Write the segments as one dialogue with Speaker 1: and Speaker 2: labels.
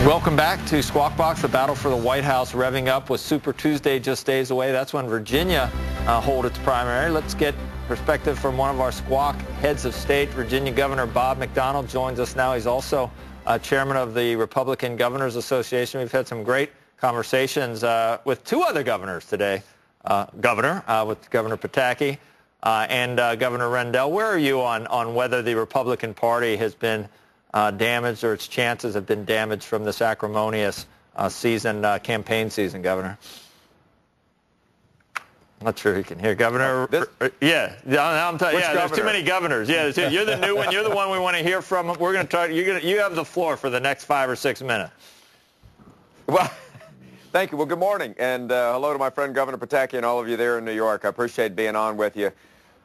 Speaker 1: Welcome back to Squawk Box. The battle for the White House revving up with Super Tuesday just days away. That's when Virginia hold its primary. Let's get perspective from one of our Squawk heads of state. Virginia Governor Bob McDonnell joins us now. He's also chairman of the Republican Governors Association. We've had some great conversations with two other governors today. With Governor Pataki and Governor Rendell. Where are you on whether the Republican Party has been damaged or its chances have been damaged from this acrimonious campaign season, Governor? I'm not sure you can hear, Governor. Yeah, I'm telling you, there's too many governors. Yeah, you're the new one. You're the one we want to hear from. We're going to try. You have the floor for the next 5 or 6 minutes.
Speaker 2: Well, thank you. Well, good morning, and hello to my friend Governor Pataki and all of you there in New York. I appreciate being on with you.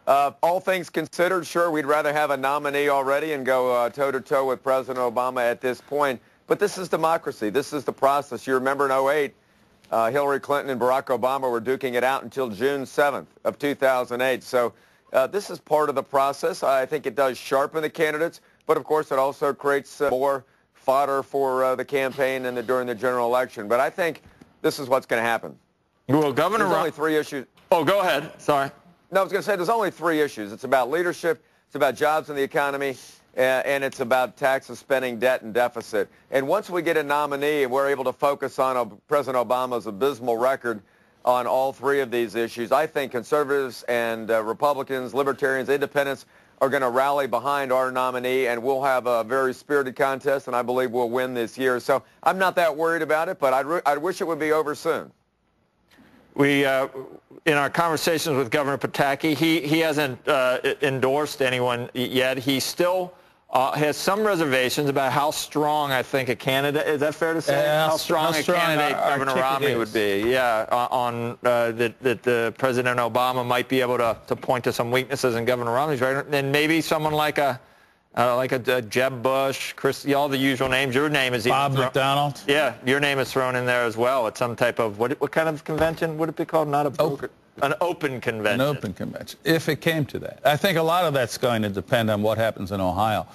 Speaker 2: All things considered, sure, we'd rather have a nominee already and go toe-to-toe with President Obama at this point. But this is democracy. This is the process. You remember in 2008, Hillary Clinton and Barack Obama were duking it out until June 7th of 2008. So this is part of the process. I think it does sharpen the candidates, but of course it also creates more fodder for the campaign and during the general election. But I think this is what's going to happen.
Speaker 1: Well, Governor,
Speaker 2: there's only 3 issues.
Speaker 1: Oh, go ahead. Sorry.
Speaker 2: No, I was going to say there's only 3 issues. It's about leadership, it's about jobs in the economy, and it's about taxes, spending, debt, and deficit. And once we get a nominee and we're able to focus on President Obama's abysmal record on all 3 of these issues, I think conservatives and Republicans, libertarians, independents are going to rally behind our nominee, and we'll have a very spirited contest, and I believe we'll win this year. So I'm not that worried about it, but I wish it would be over soon.
Speaker 1: We, in our conversations with Governor Pataki, he hasn't endorsed anyone yet. He still has some reservations about how strong, I think, a candidate, is that fair to say? How strong a candidate Governor Romney would be. Yeah, that President Obama might be able to point to some weaknesses in Governor Romney's record. And maybe someone like a Jeb Bush, all the usual names. Your name is
Speaker 3: Bob McDonnell.
Speaker 1: Yeah, your name is thrown in there as well at some type of, what kind of convention would it be called? Not a broker. An open convention.
Speaker 3: An open convention, if it came to that. I think a lot of that's going to depend on what happens in Ohio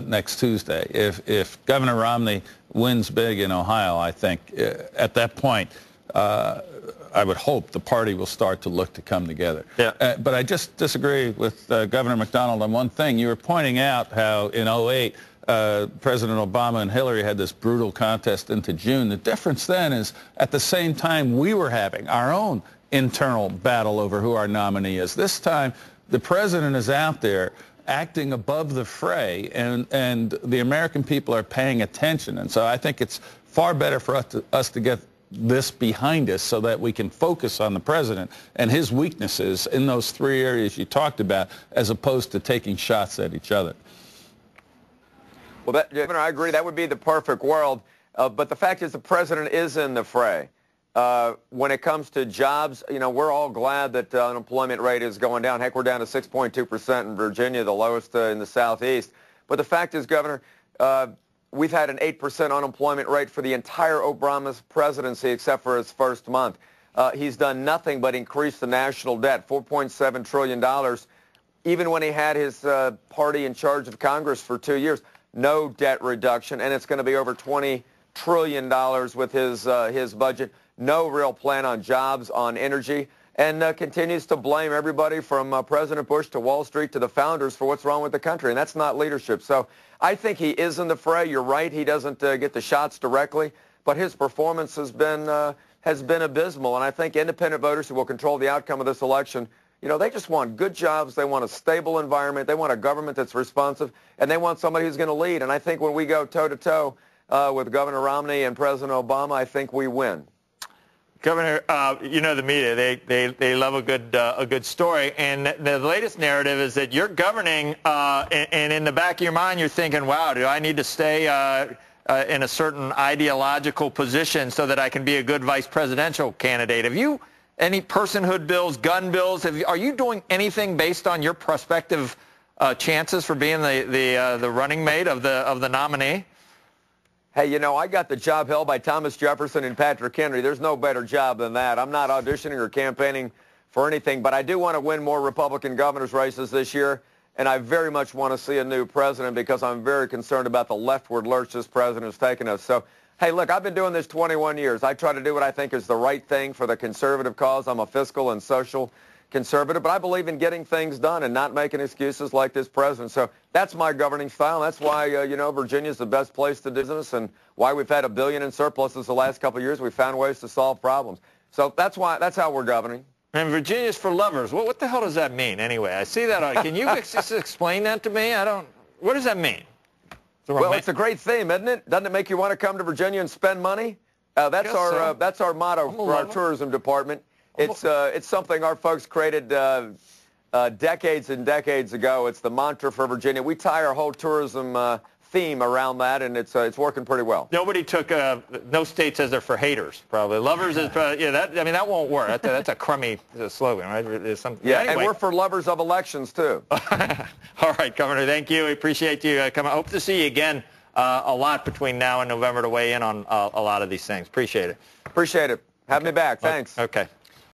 Speaker 3: next Tuesday. If Governor Romney wins big in Ohio, I think at that point, I would hope the party will start to look to come together.
Speaker 1: Yeah.
Speaker 3: But I just disagree with Governor McDonnell on one thing. You were pointing out how in 2008, President Obama and Hillary had this brutal contest into June. The difference then is at the same time we were having our own internal battle over who our nominee is. This time, the president is out there acting above the fray, and the American people are paying attention. And so I think it's far better for us to get this behind us so that we can focus on the president and his weaknesses in those 3 areas you talked about, as opposed to taking shots at each other.
Speaker 2: Well, Governor, I agree. That would be the perfect world. But the fact is the president is in the fray. When it comes to jobs, you know, we're all glad that the unemployment rate is going down. Heck, we're down to 6.2% in Virginia, the lowest in the Southeast. But the fact is, Governor, we've had an 8% unemployment rate for the entire Obama's presidency except for his first month. He's done nothing but increase the national debt, $4.7 trillion. Even when he had his party in charge of Congress for 2 years, no debt reduction, and it's going to be over $20 trillion with his budget. No real plan on jobs, on energy, and continues to blame everybody from President Bush to Wall Street to the founders for what's wrong with the country, and that's not leadership. So I think he is in the fray. You're right, he doesn't get the shots directly, but his performance has been abysmal, and I think independent voters who will control the outcome of this election, you know, they just want good jobs, they want a stable environment, they want a government that's responsive, and they want somebody who's going to lead. And I think when we go toe-to-toe with Governor Romney and President Obama, I think we win.
Speaker 1: Governor, you know the media, they love a good story, and the latest narrative is that you're governing, and in the back of your mind you're thinking, wow, do I need to stay in a certain ideological position so that I can be a good vice presidential candidate? Have you any personhood bills, gun bills? Are you doing anything based on your prospective chances for being the running mate of the nominee?
Speaker 2: Hey, you know, I got the job held by Thomas Jefferson and Patrick Henry. There's no better job than that. I'm not auditioning or campaigning for anything, but I do want to win more Republican governor's races this year. and I very much want to see a new president because I'm very concerned about the leftward lurch this president has taken us. So, hey, look, I've been doing this 21 years. I try to do what I think is the right thing for the conservative cause. I'm a fiscal and social conservative, but I believe in getting things done and not making excuses like this president. So that's my governing style. That's why, Virginia's the best place to do business and why we've had $1 billion in surpluses the last couple of years. We found ways to solve problems. So that's how we're governing.
Speaker 1: And Virginia's for lovers. What the hell does that mean anyway? I see that. Can you just explain that to me? What does that mean?
Speaker 2: Well, it's a great theme, isn't it? Doesn't it make you want to come to Virginia and spend money? That's our motto for our tourism department. It's something our folks created decades and decades ago. It's the mantra for Virginia. We tie our whole tourism theme around that, and it's working pretty well.
Speaker 1: Nobody took no state says they're for haters. Probably lovers is that won't work. That's a crummy slogan, right?
Speaker 2: Yeah,
Speaker 1: anyway.
Speaker 2: And we're for lovers of elections too.
Speaker 1: All right, Governor. Thank you. We appreciate you coming. I hope to see you again a lot between now and November to weigh in on a lot of these things. Appreciate it.
Speaker 2: Appreciate it. Have me back. Thanks.
Speaker 1: Okay.